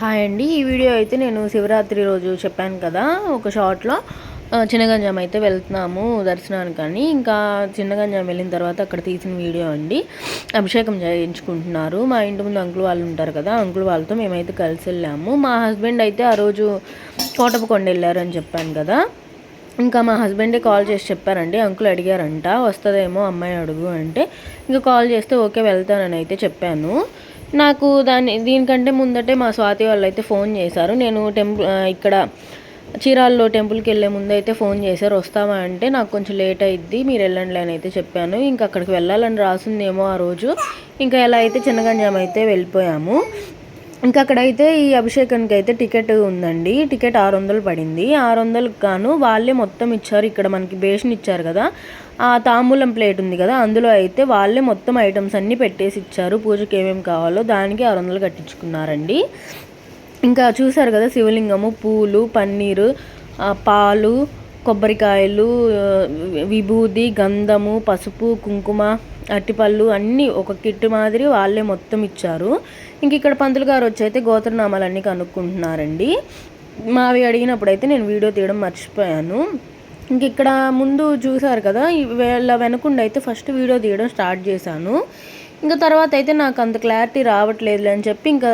Hi అండి. ఈ video అయితే నేను శివరాత్రి రోజు చెప్పాను కదా, ఒక షార్ట్లో చిన్నగంజాం అయితే వెళ్తున్నాము దర్శనానికని. ఇంకా చిన్నగంజాం వెళ్ళిన తర్వాత అక్కడ తీసిన వీడియో అండి. అభిషేకం చేయించుకుంటున్నారు. మా ఇంటి ముందు అంకుల్ వాళ్ళు ఉంటారు కదా, అంకుల్ వాళ్ళతో మేమైతే కలిసి వెళ్ళాము. మా హస్బెండ్ అయితే ఆ రోజు కోటపకొండ వెళ్ళారని చెప్పాను కదా. ఇంకా మా హస్బెండే కాల్ చేసి చెప్పారండి. అంకుల్ అడిగారంట వస్తుందేమో అమ్మాయి అడుగు అంటే, ఇంకా కాల్ చేస్తే ఓకే వెళ్తానని అయితే చెప్పాను. నాకు దీనికంటే ముందటే మా స్వాతి వాళ్ళు అయితే ఫోన్ చేశారు. నేను ఇక్కడ చీరాల్లో టెంపుల్కి వెళ్ళే ముందు అయితే ఫోన్ చేశారు, వస్తావా అంటే నాకు కొంచెం లేట్ అయిద్ది మీరు వెళ్ళండి అని అయితే చెప్పాను. ఇంకా అక్కడికి వెళ్ళాలని రాసిందేమో ఆ రోజు. ఇంకా ఎలా అయితే చిన్నగంజాం అయితే వెళ్ళిపోయాము. ఇంకా అక్కడైతే ఈ అభిషేకానికి అయితే టికెట్ ఉందండి. టికెట్ 600 పడింది. 600కి గాను వాళ్ళే మొత్తం ఇచ్చారు. ఇక్కడ మనకి బేషన్ ఇచ్చారు కదా, ఆ తాంబూలం ప్లేట్ ఉంది కదా, అందులో అయితే వాళ్ళే మొత్తం ఐటమ్స్ అన్నీ పెట్టేసి ఇచ్చారు. పూజకి ఏమేమి కావాలో దానికి 600 కట్టించుకున్నారండి. ఇంకా చూసారు కదా, శివలింగము, పూలు, పన్నీరు, పాలు, కొబ్బరికాయలు, విభూది, గంధము, పసుపు, కుంకుమ, అరటిపళ్ళు అన్నీ ఒక కిట్ మాదిరి వాళ్ళే మొత్తం ఇచ్చారు. ఇంక ఇక్కడ పంతులు గారు వచ్చి అయితే గోత్రనామాలన్నీ కనుక్కుంటున్నారండి. మావి అడిగినప్పుడైతే నేను వీడియో తీయడం మర్చిపోయాను. ఇంక ఇక్కడ ముందు చూసారు కదా, వీళ్ళ వెనకుండా అయితే ఫస్ట్ వీడియో తీయడం స్టార్ట్ చేశాను. ఇంకా తర్వాత అయితే నాకు అంత క్లారిటీ రావట్లేదు అని చెప్పి ఇంకా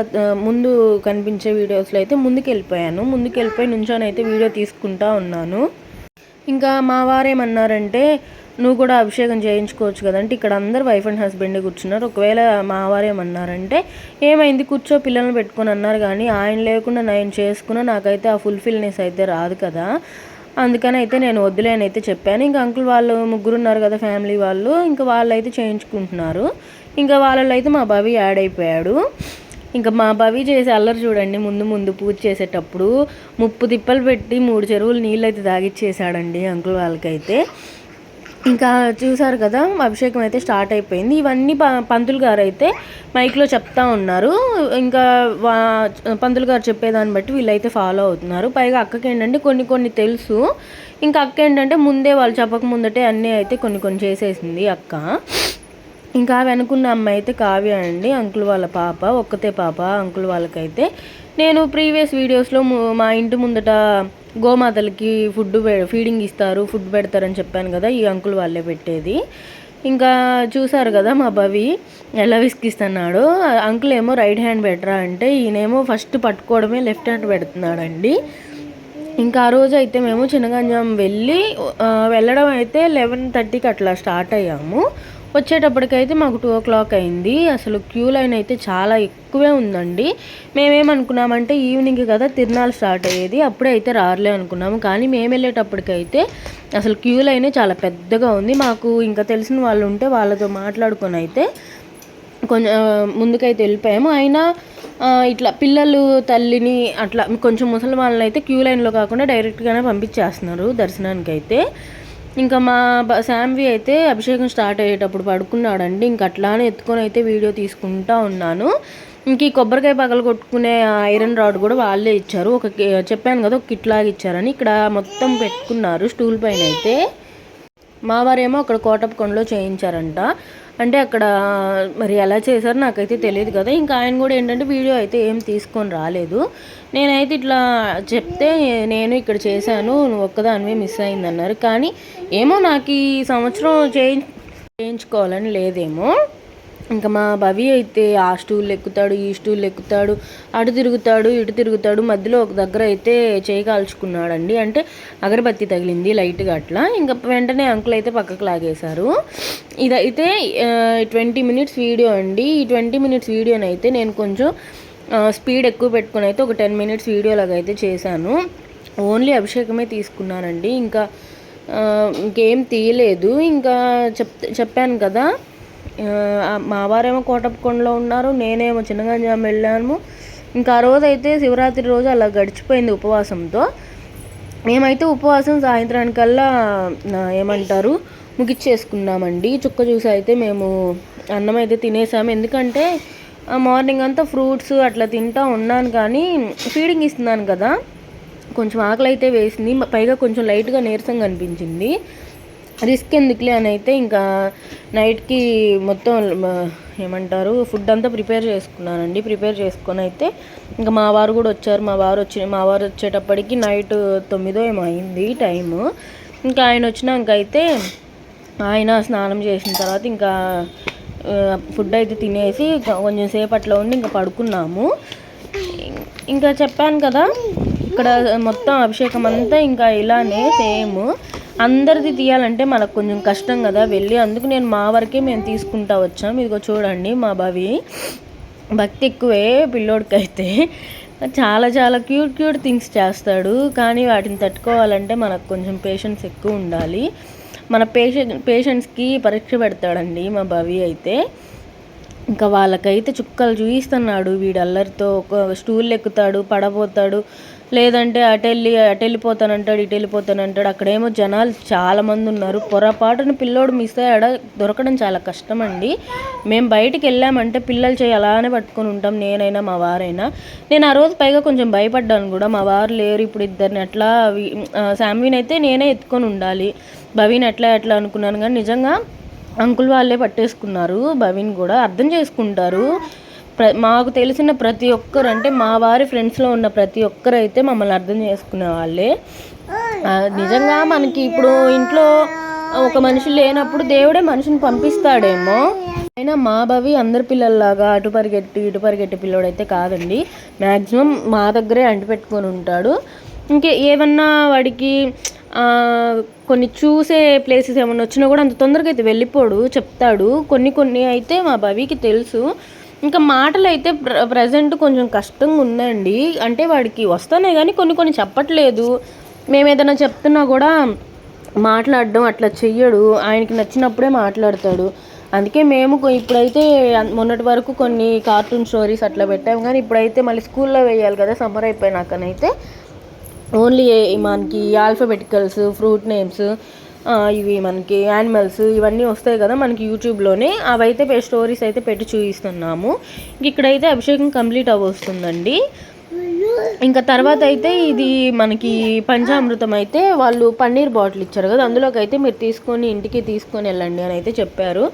ముందు కనిపించే వీడియోస్లో అయితే ముందుకెళ్ళిపోయి నుంచొని అయితే వీడియో తీసుకుంటా ఉన్నాను. ఇంకా మా వారేమన్నారంటే, నువ్వు కూడా అభిషేకం చేయించుకోవచ్చు కదంటే, ఇక్కడ అందరు వైఫ్ అండ్ హస్బెండ్ కూర్చున్నారు. ఒకవేళ మా వారేమన్నారంటే, ఏమైంది కూర్చో పిల్లల్ని పెట్టుకొని అన్నారు, కానీ ఆయన లేకుండా నేను చేసుకున్నా నాకైతే ఆ ఫుల్ఫిల్నెస్ అయితే రాదు కదా, అందుకని అయితే నేను వద్దులే అని అయితే చెప్పాను. ఇంకా అంకుల్ వాళ్ళు ముగ్గురు ఉన్నారు కదా ఫ్యామిలీ వాళ్ళు, ఇంకా వాళ్ళు అయితే చేయించుకుంటున్నారు. ఇంకా వాళ్ళలో అయితే మా బావి యాడ్ అయిపోయాడు. ఇంకా మా బావి చేసే అల్లరి చూడండి, ముందు పూజ చేసేటప్పుడు 30 తిప్పలు పెట్టి 3 చెరువులు నీళ్ళు అయితే తాగిచ్చేసాడండి అంకుల్ వాళ్ళకైతే. ఇంకా చూసారు కదా, అభిషేకం అయితే స్టార్ట్ అయిపోయింది. ఇవన్నీ పంతులు గారు అయితే మైక్లో చెప్తా ఉన్నారు. ఇంకా పంతులు గారు చెప్పేదాన్ని బట్టి వీళ్ళైతే ఫాలో అవుతున్నారు. పైగా అక్కకి ఏంటంటే కొన్ని తెలుసు. ఇంకా అక్క ఏంటంటే ముందే వాళ్ళు చెప్పక ముందటే అన్నీ అయితే కొన్ని చేసేసింది అక్క. ఇంకా వెనుకున్న అమ్మాయి అయితే కావ్య అండి, అంకుల్ వాళ్ళ పాప, ఒక్కతే పాప అంకుల్ వాళ్ళకైతే. నేను ప్రీవియస్ వీడియోస్లో మా ఇంటి ముందట గోమాతలకి ఫీడింగ్ ఇస్తారు, ఫుడ్ పెడతారని చెప్పాను కదా, ఈ అంకుల్ వాళ్ళే పెట్టేది. ఇంకా చూసారు కదా మా భవి ఎలా విసిగిస్తున్నాడు. అంకుల్ ఏమో రైట్ హ్యాండ్ పెట్టరా అంటే, ఈయనేమో ఫస్ట్ పట్టుకోవడమే లెఫ్ట్ హ్యాండ్ పెడుతున్నాడండి. ఇంకా ఆ రోజు అయితే మేము చిన్నగంజాం వెళ్ళడం అయితే 11:30కి అట్లా స్టార్ట్ అయ్యాము. వచ్చేటప్పటికైతే మాకు 2 o'clock అయింది. అసలు క్యూ లైన్ అయితే చాలా ఎక్కువే ఉందండి. మేమేమనుకున్నామంటే ఈవినింగ్ కదా తిరునాళ్ళు స్టార్ట్ అయ్యేది, అప్పుడే అయితే రారులే అనుకున్నాము. కానీ మేము వెళ్ళేటప్పటికైతే అసలు క్యూ లైనే చాలా పెద్దగా ఉంది. మాకు ఇంకా తెలిసిన వాళ్ళు ఉంటే వాళ్ళతో మాట్లాడుకొని అయితే కొంచెం ముందుకైతే వెళ్ళిపోయాము. అయినా ఇట్లా పిల్లలు తల్లిని అట్లా కొంచెం ముసలి వాళ్ళని అయితే క్యూ లైన్లో కాకుండా డైరెక్ట్గానే పంపించేస్తున్నారు దర్శనానికి అయితే. ఇంకా మా శాంవి అయితే అభిషేకం స్టార్ట్ అయ్యేటప్పుడు పడుకున్నాడండి. ఇంక అట్లానే ఎత్తుకొని అయితే వీడియో తీసుకుంటా ఉన్నాను. ఇంక ఈ కొబ్బరికాయ పగలు కొట్టుకునే ఐరన్ రాడ్ కూడా వాళ్ళే ఇచ్చారు. చెప్పాను కదా, ఒక కిట్ లాగా ఇచ్చారని. ఇక్కడ మొత్తం పెట్టుకున్నారు స్టూల్ పైన అయితే. మా వారేమో అక్కడ కోటప్పకొండలో చేయించారంట. అంటే అక్కడ మరి ఎలా చేశారో నాకైతే తెలియదు కదా. ఇంకా ఆయన కూడా ఏంటంటే వీడియో అయితే ఏం తీసుకొని రాలేదు. నేనైతే ఇట్లా చెప్తే నేను ఇక్కడ చేశాను, నువ్వు ఒక్కదానివే మిస్ అయిందన్నారు. కానీ ఏమో నాకు ఈ సంవత్సరం చేయించుకోవాలని లేదేమో. ఇంకా మా భవి అయితే ఆ స్టూల్ ఎక్కుతాడు, ఈ స్టూల్ ఎక్కుతాడు, అటు తిరుగుతాడు, ఇటు తిరుగుతాడు. మధ్యలో ఒక దగ్గర అయితే చేయి కాల్చుకున్నాడండి, అంటే అగరబత్తి తగిలింది లైట్గా అట్లా. ఇంకా వెంటనే అంకుల్ అయితే పక్కకు లాగేశారు. ఇదైతే 20 minutes వీడియో అండి. ఈ 20 minutes వీడియోని అయితే నేను కొంచెం స్పీడ్ ఎక్కువ పెట్టుకుని అయితే ఒక 10 minutes వీడియో లాగా అయితే చేశాను. ఓన్లీ అభిషేకమే తీసుకున్నానండి, ఇంకేం తీయలేదు. ఇంకా చెప్పాను కదా, మా వారేమో కోటప్పకొండలో ఉన్నారు, నేనేమో చిన్నగంజాం వెళ్ళాము. ఇంకా ఆ రోజు అయితే శివరాత్రి రోజు అలా గడిచిపోయింది ఉపవాసంతో. మేమైతే ఉపవాసం సాయంత్రానికల్లా ఏమంటారు ముగిచ్చేసుకున్నామండి. చుక్క చూసి అయితే మేము అన్నం అయితే తినేసాము. ఎందుకంటే మార్నింగ్ అంతా ఫ్రూట్స్ అట్లా తింటూ ఉన్నాను, కానీ ఫీడింగ్ ఇస్తున్నాను కదా, కొంచెం ఆకలి అయితే వేసింది. పైగా కొంచెం లైట్గా నీరసంగా అనిపించింది. రిస్క్ ఎందుకులే అని అయితే ఇంకా నైట్కి మొత్తం ఏమంటారు ఫుడ్ అంతా ప్రిపేర్ చేసుకున్నానండి. ప్రిపేర్ చేసుకొని అయితే ఇంకా మా వారు కూడా వచ్చారు. మా వారు వచ్చేటప్పటికి నైట్ 9 ఏమో అయింది టైము. ఇంకా ఆయన వచ్చినాక అయితే ఆయన స్నానం చేసిన తర్వాత ఇంకా ఫుడ్ అయితే తినేసి కొంచెం సేపు అట్లా ఉండి ఇంకా పడుకున్నాము. ఇంకా చెప్పాను కదా ఇక్కడ మొత్తం అభిషేకం అంతా ఇంకా ఇలానే సేమ్. అందరిది తీయాలంటే మనకు కొంచెం కష్టం కదా వెళ్ళి, అందుకు నేను మా వరకే మేము తీసుకుంటా వచ్చాం. ఇదిగో చూడండి మా భవి భక్తి ఎక్కువే పిల్లోడికైతే. చాలా చాలా క్యూట్ థింగ్స్ చేస్తాడు. కానీ వాటిని తట్టుకోవాలంటే మనకు కొంచెం పేషెన్స్ ఎక్కువ ఉండాలి. మన పేషెంట్స్కి పరీక్ష పెడతాడండి మా భవి అయితే. ఇంకా వాళ్ళకైతే చుక్కలు చూపిస్తున్నాడు వీడు అల్లరితో. ఒక స్టూల్ ఎక్కుతాడు, పడబోతాడు, లేదంటే అటు వెళ్ళిపోతానంటాడు, ఇటు వెళ్ళిపోతానంటాడు. అక్కడేమో జనాలు చాలామంది ఉన్నారు. పొరపాటున పిల్లోడు మిస్ అయ్యాడ దొరకడం చాలా కష్టం అండి. మేము బయటికి వెళ్ళామంటే పిల్లలు చేయి అలానే పట్టుకొని ఉంటాం, నేనైనా మా వారైనా. నేను ఆ రోజు పైగా కొంచెం భయపడ్డాను కూడా, మా వారు లేరు ఇప్పుడు ఇద్దరిని ఎట్లా, శామ్విని అయితే నేనే ఎత్తుకొని ఉండాలి, భవిని ఎట్లా అనుకున్నాను. కానీ నిజంగా అంకుల్ వాళ్ళే పట్టేసుకున్నారు. భవిని కూడా అర్థం చేసుకుంటారు. మాకు తెలిసిన ప్రతి ఒక్కరు, అంటే మా వారి ఫ్రెండ్స్లో ఉన్న ప్రతి ఒక్కరు అయితే మమ్మల్ని అర్థం చేసుకునే వాళ్ళే. నిజంగా మనకి ఇప్పుడు ఇంట్లో ఒక మనిషి లేనప్పుడు దేవుడే మనిషిని పంపిస్తాడేమో. అయినా మా భవి అందరి పిల్లల్లాగా అటు పరిగెట్టి పిల్లోడైతే కాదండి. మ్యాక్సిమం మా దగ్గరే అంటిపెట్టుకొని ఉంటాడు. ఇంకే ఏమన్నా వాడికి కొన్ని చూసే ప్లేసెస్ ఏమన్నా వచ్చినా కూడా అంత తొందరగా అయితే వెళ్ళిపోడు, చెప్తాడు. కొన్ని అయితే మా భవికి తెలుసు. ఇంకా మాటలు అయితే ప్రజెంట్ కొంచెం కష్టంగా ఉందండి. అంటే వాడికి వస్తున్నాయి కానీ కొన్ని చెప్పట్లేదు. మేము ఏదైనా చెప్తున్నా కూడా మాట్లాడడం అట్లా చెయ్యడు. ఆయనకి నచ్చినప్పుడే మాట్లాడతాడు. అందుకే మేము ఇప్పుడైతే మొన్నటి వరకు కొన్ని కార్టూన్ స్టోరీస్ అట్లా పెట్టాము. కానీ ఇప్పుడైతే మళ్ళీ స్కూల్లో వేయాలి కదా సమ్మర్ అయిపోయినాకనైతే ఓన్లీ మనకి ఆల్ఫాబెటికల్స్, ఫ్రూట్ నేమ్స్, ఇవి మనకి యానిమల్స్ ఇవన్నీ వస్తాయి కదా మనకి యూట్యూబ్లోనే, అవైతే స్టోరీస్ అయితే పెట్టి చూపిస్తున్నాము. ఇక్కడైతే అభిషేకం కంప్లీట్ అవ్వస్తుందండి. ఇంకా తర్వాత అయితే ఇది మనకి పంచామృతం అయితే వాళ్ళు పన్నీర్ బాటిల్ ఇచ్చారు కదా, అందులోకి అయితే మీరు ఇంటికి తీసుకొని వెళ్ళండి అని అయితే చెప్పారు.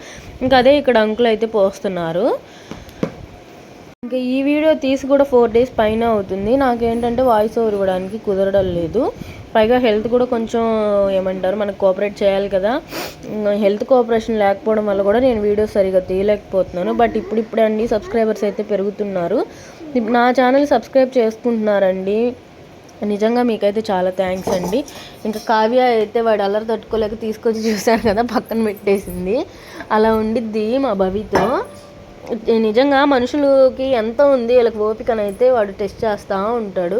ఇంకా అదే ఇక్కడ అంకుల్ అయితే పోస్తున్నారు. ఇంకా ఈ వీడియో తీసి కూడా 4 days పైన అవుతుంది. నాకేంటంటే వాయిస్ ఓవర్ ఇవ్వడానికి కుదరడం లేదు. పైగా హెల్త్ కూడా కొంచెం ఏమంటారు మనకు కోఆపరేట్ చేయాలి కదా. హెల్త్ కోఆపరేషన్ లేకపోవడం వల్ల కూడా నేను వీడియోస్ సరిగా తీయలేకపోతున్నాను. బట్ ఇప్పుడే అండి సబ్స్క్రైబర్స్ అయితే పెరుగుతున్నారు. నా ఛానల్ సబ్స్క్రైబ్ చేసుకుంటున్నారండి. నిజంగా మీకైతే చాలా థ్యాంక్స్ అండి. ఇంకా కావ్య అయితే వాడు అల్లరి తట్టుకోలేక తీసుకొచ్చి చూశారు కదా పక్కన పెట్టేసింది. అలా ఉండిద్ది మా భవితో. నిజంగా మనుషులకి ఎంత ఉంది వీళ్ళకి ఓపికనైతే వాడు టెస్ట్ చేస్తూ ఉంటాడు.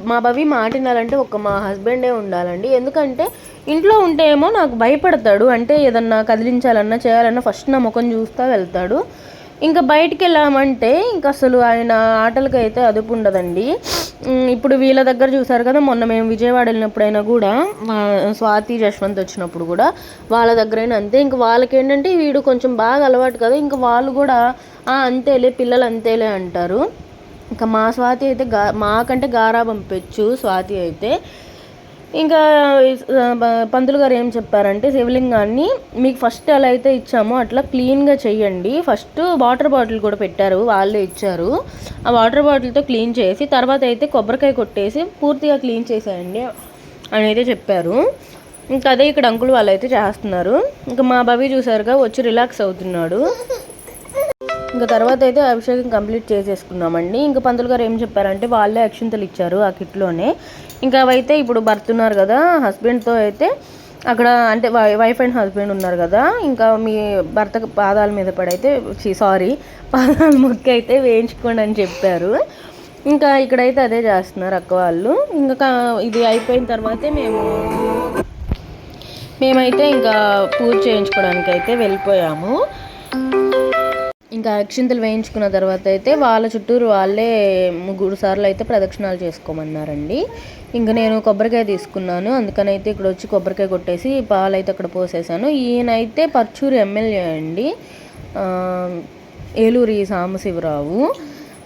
మా భవి మాటినాలంటే మా హస్బెండే ఉండాలండి. ఎందుకంటే ఇంట్లో ఉంటే ఏమో నాకు భయపడతాడు. అంటే ఏదన్నా కదిలించాలన్నా చేయాలన్నా ఫస్ట్ నా ముఖం చూస్తూ వెళ్తాడు. ఇంకా బయటికి వెళ్ళామంటే ఇంకా అసలు ఆయన ఆటలకి అయితే అదుపు ఉండదండి. ఇప్పుడు వీళ్ళ దగ్గర చూసారు కదా, మొన్న మేము విజయవాడ వెళ్ళినప్పుడైనా కూడా స్వాతి జశ్వంత్ వచ్చినప్పుడు కూడా వాళ్ళ దగ్గరైనా అంతే. ఇంకా వాళ్ళకి ఏంటంటే వీడు కొంచెం బాగా అలవాటు కదా, ఇంకా వాళ్ళు కూడా అంతేలే పిల్లలు అంతేలే అంటారు. ఇంకా మా స్వాతి అయితే మాకంటే గారాబం పెచ్చు స్వాతి అయితే. ఇంకా పంతులు గారు ఏం చెప్పారంటే శివలింగాన్ని మీకు ఫస్ట్ ఎలా అయితే ఇచ్చామో అట్లా క్లీన్గా చెయ్యండి. ఫస్ట్ వాటర్ బాటిల్ కూడా పెట్టారు, వాళ్ళే ఇచ్చారు. ఆ వాటర్ బాటిల్తో క్లీన్ చేసి తర్వాత అయితే కొబ్బరికాయ కొట్టేసి పూర్తిగా క్లీన్ చేసేయండి అని అయితే చెప్పారు. ఇంకా అదే ఇక్కడ అంకుల్ వాళ్ళు అయితే చేస్తున్నారు. ఇంకా మా భవి చూసారుగా వచ్చి రిలాక్స్ అవుతున్నాడు. ఇంకా తర్వాత అయితే అభిషేకం కంప్లీట్ చేసేసుకున్నామండి. ఇంకా పంతులు గారు ఏం చెప్పారంటే వాళ్ళే అక్షింతలు ఇచ్చారు ఆ కిట్లోనే. ఇంకా అవైతే ఇప్పుడు భర్త ఉన్నారు కదా హస్బెండ్తో అయితే అక్కడ, అంటే వైఫ్ అండ్ హస్బెండ్ ఉన్నారు కదా, ఇంకా మీ భర్త పాదాల మీద పడైతే పాదాల మొక్క అయితే వేయించుకోండి అని చెప్పారు. ఇంకా ఇక్కడైతే అదే చేస్తున్నారు అక్క వాళ్ళు. ఇంకా ఇది అయిపోయిన తర్వాతే మేమైతే ఇంకా పూజ చేయించుకోవడానికి అయితే వెళ్ళిపోయాము. ఇంకా అక్షింతలు వేయించుకున్న తర్వాత అయితే వాళ్ళ చుట్టూరు వాళ్ళే 3 సార్లు అయితే ప్రదక్షిణాలు చేసుకోమన్నారండి. ఇంకా నేను కొబ్బరికాయ తీసుకున్నాను, అందుకనైతే ఇక్కడ వచ్చి కొబ్బరికాయ కొట్టేసి పాలు అయితే అక్కడ పోసేసాను. ఈయనైతే పర్చూరు ఎమ్మెల్యే అండి, ఏలూరి సాంబశివరావు.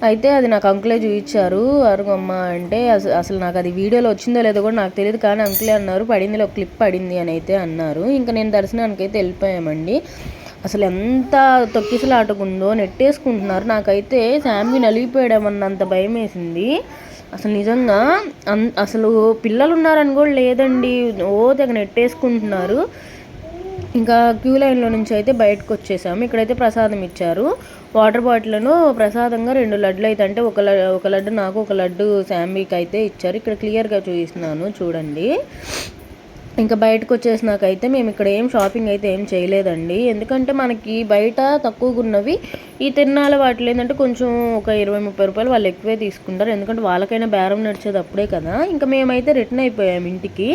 అయితే అది నాకు అంకులే చూపించారు. అరుగమ్మ అంటే అసలు నాకు అది వీడియోలో వచ్చిందో లేదో కూడా నాకు తెలియదు, కానీ అంకులే అన్నారు పడింది, ఒక క్లిప్ పడింది అని అయితే అన్నారు. ఇంకా నేను దర్శనానికి అయితే వెళ్ళిపోయామండి. అసలు ఎంత తొక్కిసలాటకుందో, నెట్టేసుకుంటున్నారు. నాకైతే శామ్కి నలిగిపోయాడేమన్నంత భయం వేసింది. అసలు నిజంగా అసలు పిల్లలు ఉన్నారని కూడా లేదండి, తెగ నెట్టేసుకుంటున్నారు. ఇంకా క్యూ లైన్లో నుంచి అయితే బయటకు వచ్చేసాము. ఇక్కడైతే ప్రసాదం ఇచ్చారు. వాటర్ బాటిల్ను ప్రసాదంగా 2 లడ్లు అయితే, అంటే ఒక లడ్డు నాకు, ఒక లడ్డు శామ్కి అయితే ఇచ్చారు. ఇక్కడ క్లియర్గా చూపిస్తున్నాను చూడండి. ఇంకా బయటకు వచ్చేసినాకైతే మేము ఇక్కడ ఏం షాపింగ్ అయితే ఏం చేయలేదండి. ఎందుకంటే మనకి బయట తక్కువగా ఉన్నవి ఈ తిరునాళ్ళ వాటిలో ఏంటంటే కొంచెం ఒక 20-30 రూపాయలు వాళ్ళు ఎక్కువే తీసుకుంటారు. ఎందుకంటే వాళ్ళకైనా బేరం నడిచేది అప్పుడే కదా. ఇంకా మేమైతే రిటర్న్ అయిపోయాము ఇంటికి.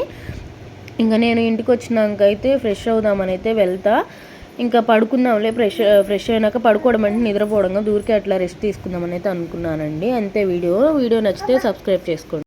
ఇంకా నేను ఇంటికి వచ్చినాకైతే ఫ్రెష్ అవుదామని అయితే వెళ్తా. ఇంకా పడుకుందాంలే, ఫ్రెష్ అయినాక పడుకోవడం అంటే నిద్రపోవడంగా దూరికే అట్లా రెస్ట్ తీసుకుందామని అయితే అనుకున్నానండి. అంతే. వీడియో నచ్చితే సబ్స్క్రైబ్ చేసుకోండి.